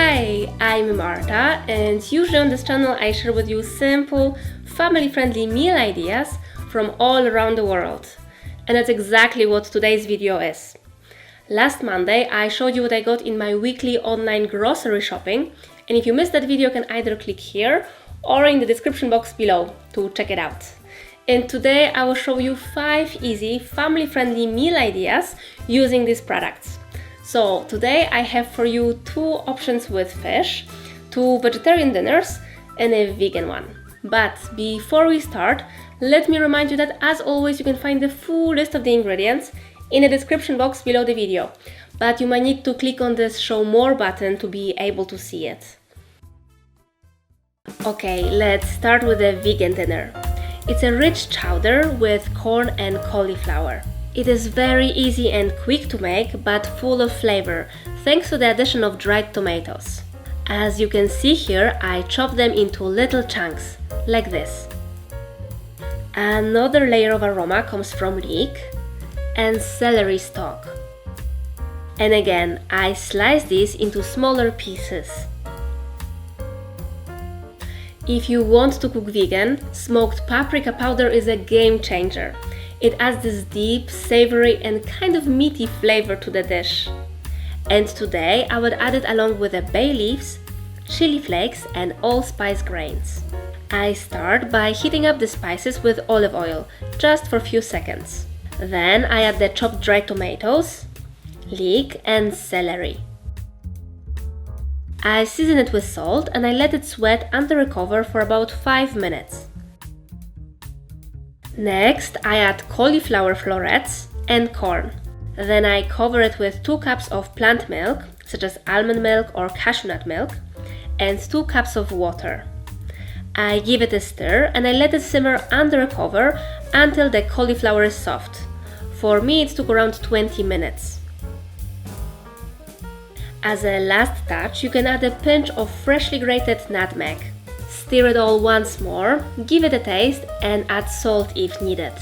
Hi, I'm Marta, and usually on this channel I share with you simple, family-friendly meal ideas from all around the world. And that's exactly what today's video is. Last Monday I showed you what I got in my weekly online grocery shopping, and if you missed that video you can either click here or in the description box below to check it out. And today I will show you 5 easy, family-friendly meal ideas using these products. So today I have for you 2 options with fish, 2 vegetarian dinners and a vegan one. But before we start, let me remind you that as always you can find the full list of the ingredients in the description box below the video. But you might need to click on this show more button to be able to see it. Okay, let's start with a vegan dinner. It's a rich chowder with corn and cauliflower. It is very easy and quick to make, but full of flavor, thanks to the addition of dried tomatoes. As you can see here, I chop them into little chunks, like this. Another layer of aroma comes from leek and celery stalk. And again, I slice these into smaller pieces. If you want to cook vegan, smoked paprika powder is a game changer. It adds this deep, savory and kind of meaty flavor to the dish. And today I would add it along with the bay leaves, chili flakes and allspice grains. I start by heating up the spices with olive oil, just for a few seconds. Then I add the chopped dried tomatoes, leek and celery. I season it with salt and I let it sweat under a cover for about 5 minutes. Next, I add cauliflower florets and corn. Then I cover it with 2 cups of plant milk, such as almond milk or cashew nut milk, and 2 cups of water. I give it a stir and I let it simmer under a cover until the cauliflower is soft. For me, it took around 20 minutes. As a last touch, you can add a pinch of freshly grated nutmeg. Stir it all once more, give it a taste and add salt if needed.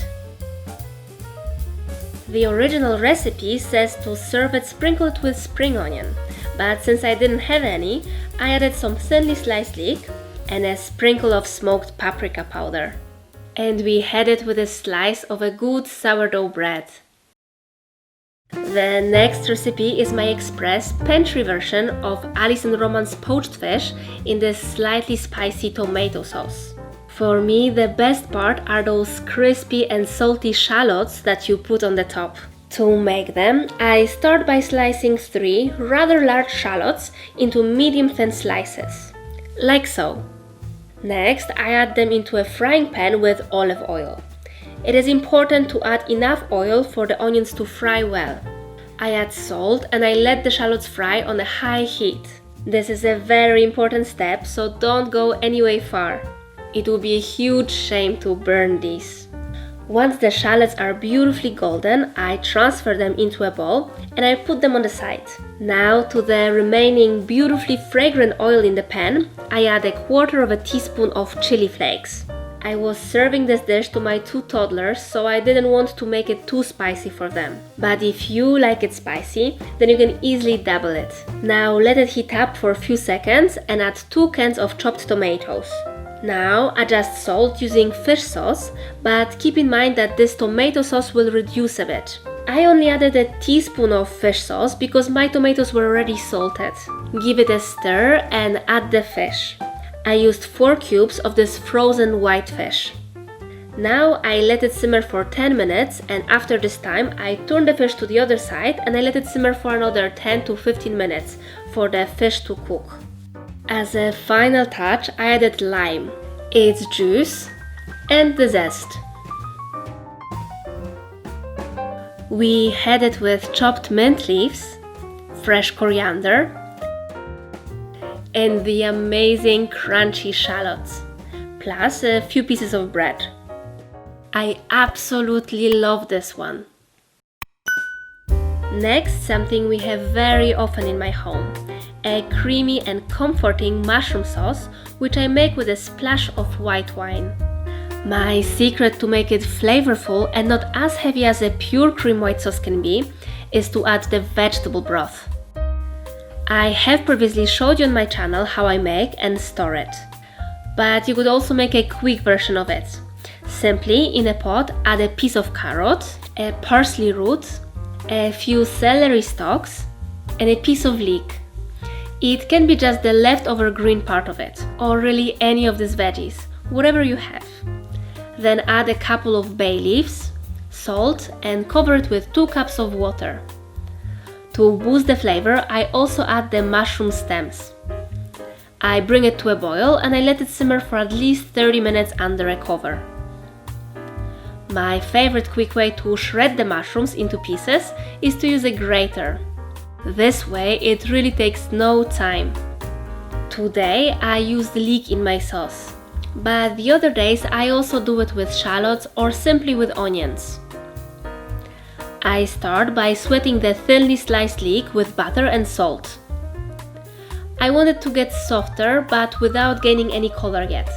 The original recipe says to serve it sprinkled with spring onion, but since I didn't have any, I added some thinly sliced leek and a sprinkle of smoked paprika powder. And we had it with a slice of a good sourdough bread. The next recipe is my express pantry version of Alice and Roman's poached fish in this slightly spicy tomato sauce. For me, the best part are those crispy and salty shallots that you put on the top. To make them, I start by slicing 3 rather large shallots into medium thin slices, like so. Next, I add them into a frying pan with olive oil. It is important to add enough oil for the onions to fry well. I add salt and I let the shallots fry on a high heat. This is a very important step, so don't go any way far. It will be a huge shame to burn these. Once the shallots are beautifully golden, I transfer them into a bowl and I put them on the side. Now to the remaining beautifully fragrant oil in the pan, I add 1/4 teaspoon of chili flakes. I was serving this dish to my 2 toddlers, so I didn't want to make it too spicy for them. But if you like it spicy, then you can easily double it. Now let it heat up for a few seconds and add 2 cans of chopped tomatoes. Now adjust salt using fish sauce, but keep in mind that this tomato sauce will reduce a bit. I only added a teaspoon of fish sauce because my tomatoes were already salted. Give it a stir and add the fish. I used 4 cubes of this frozen white fish. Now I let it simmer for 10 minutes and after this time I turn the fish to the other side and I let it simmer for another 10 to 15 minutes for the fish to cook. As a final touch, I added lime, its juice and the zest. We had it with chopped mint leaves, fresh coriander, and the amazing crunchy shallots, plus a few pieces of bread. I absolutely love this one. Next, something we have very often in my home, a creamy and comforting mushroom sauce, which I make with a splash of white wine. My secret to make it flavorful and not as heavy as a pure cream white sauce can be is to add the vegetable broth. I have previously showed you on my channel how I make and store it. But you could also make a quick version of it. Simply, in a pot, add a piece of carrot, a parsley root, a few celery stalks, and a piece of leek. It can be just the leftover green part of it, or really any of these veggies, whatever you have. Then add a couple of bay leaves, salt, and cover it with 2 cups of water. To boost the flavor, I also add the mushroom stems. I bring it to a boil and I let it simmer for at least 30 minutes under a cover. My favorite quick way to shred the mushrooms into pieces is to use a grater. This way it really takes no time. Today I used leek in my sauce, but the other days I also do it with shallots or simply with onions. I start by sweating the thinly sliced leek with butter and salt. I want it to get softer but without gaining any color yet.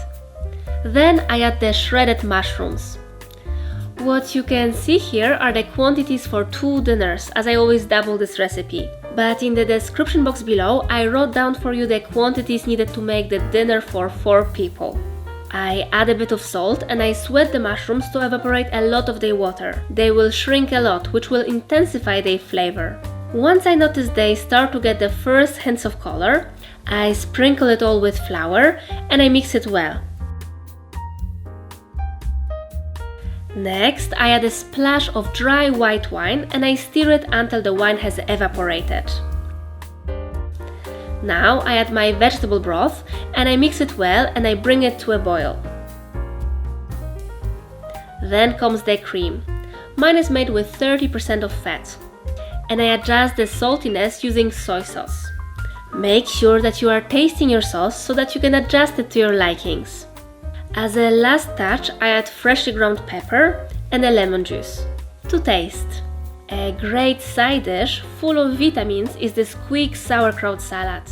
Then I add the shredded mushrooms. What you can see here are the quantities for 2 dinners, as I always double this recipe. But in the description box below I wrote down for you the quantities needed to make the dinner for 4 people. I add a bit of salt and I sweat the mushrooms to evaporate a lot of their water. They will shrink a lot, which will intensify their flavor. Once I notice they start to get the first hints of color, I sprinkle it all with flour and I mix it well. Next, I add a splash of dry white wine and I stir it until the wine has evaporated. Now I add my vegetable broth and I mix it well and I bring it to a boil. Then comes the cream. Mine is made with 30% of fat. And I adjust the saltiness using soy sauce. Make sure that you are tasting your sauce so that you can adjust it to your likings. As a last touch, I add freshly ground pepper and a lemon juice. To taste. A great side dish full of vitamins is this quick sauerkraut salad.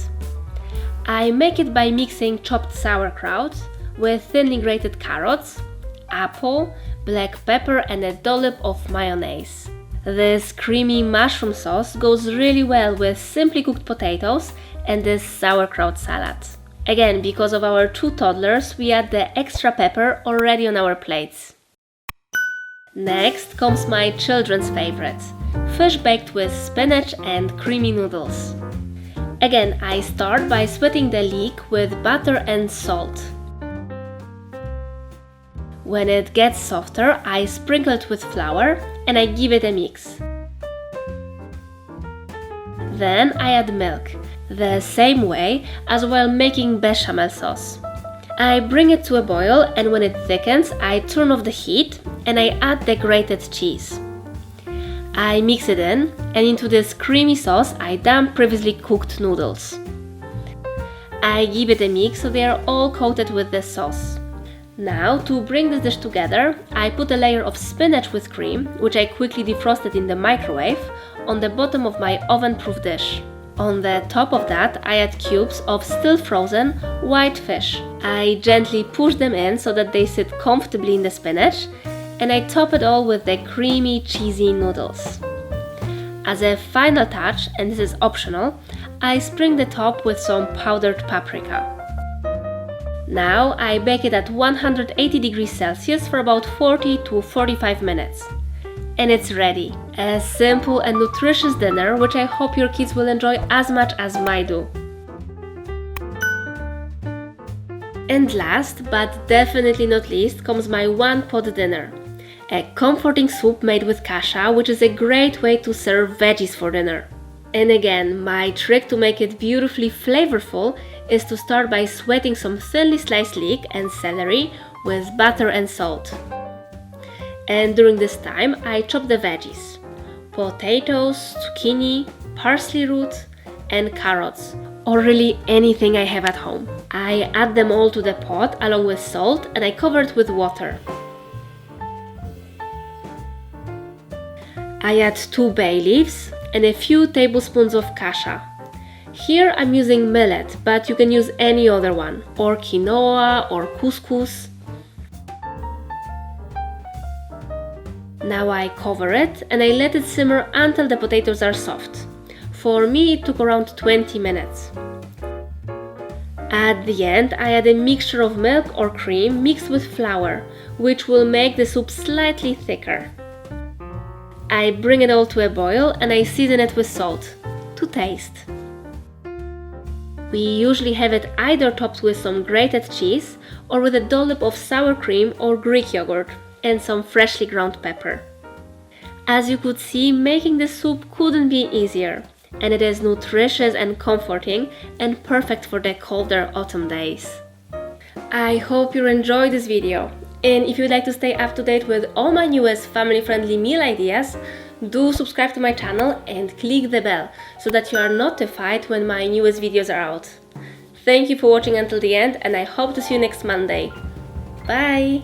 I make it by mixing chopped sauerkraut with thinly grated carrots, apple, black pepper and a dollop of mayonnaise. This creamy mushroom sauce goes really well with simply cooked potatoes and this sauerkraut salad. Again, because of our 2 toddlers, we add the extra pepper already on our plates. Next comes my children's favorite, fish baked with spinach and creamy noodles. Again, I start by sweating the leek with butter and salt. When it gets softer, I sprinkle it with flour and I give it a mix. Then I add milk, the same way as while making bechamel sauce. I bring it to a boil and when it thickens, I turn off the heat and I add the grated cheese. I mix it in and into this creamy sauce I dump previously cooked noodles. I give it a mix so they are all coated with the sauce. Now, to bring this dish together, I put a layer of spinach with cream, which I quickly defrosted in the microwave, on the bottom of my oven-proof dish. On the top of that, I add cubes of still frozen white fish. I gently push them in so that they sit comfortably in the spinach, and I top it all with the creamy, cheesy noodles. As a final touch, and this is optional, I sprinkle the top with some powdered paprika. Now I bake it at 180 degrees Celsius for about 40 to 45 minutes. And it's ready. A simple and nutritious dinner which I hope your kids will enjoy as much as mine do. And last, but definitely not least, comes my one-pot dinner. A comforting soup made with Kasha, which is a great way to serve veggies for dinner. And again, my trick to make it beautifully flavorful is to start by sweating some thinly sliced leek and celery with butter and salt. And during this time, I chop the veggies: potatoes, zucchini, parsley root, and carrots, or really anything I have at home. I add them all to the pot along with salt and I cover it with water. I add 2 bay leaves and a few tablespoons of kasha. Here I'm using millet, but you can use any other one, or quinoa or couscous. Now I cover it and I let it simmer until the potatoes are soft. For me, it took around 20 minutes. At the end, I add a mixture of milk or cream mixed with flour, which will make the soup slightly thicker. I bring it all to a boil and I season it with salt to taste. We usually have it either topped with some grated cheese or with a dollop of sour cream or Greek yogurt and some freshly ground pepper. As you could see, making this soup couldn't be easier, and it is nutritious and comforting and perfect for the colder autumn days. I hope you enjoyed this video, and if you'd like to stay up to date with all my newest family-friendly meal ideas, do subscribe to my channel and click the bell so that you are notified when my newest videos are out. Thank you for watching until the end, and I hope to see you next Monday. Bye!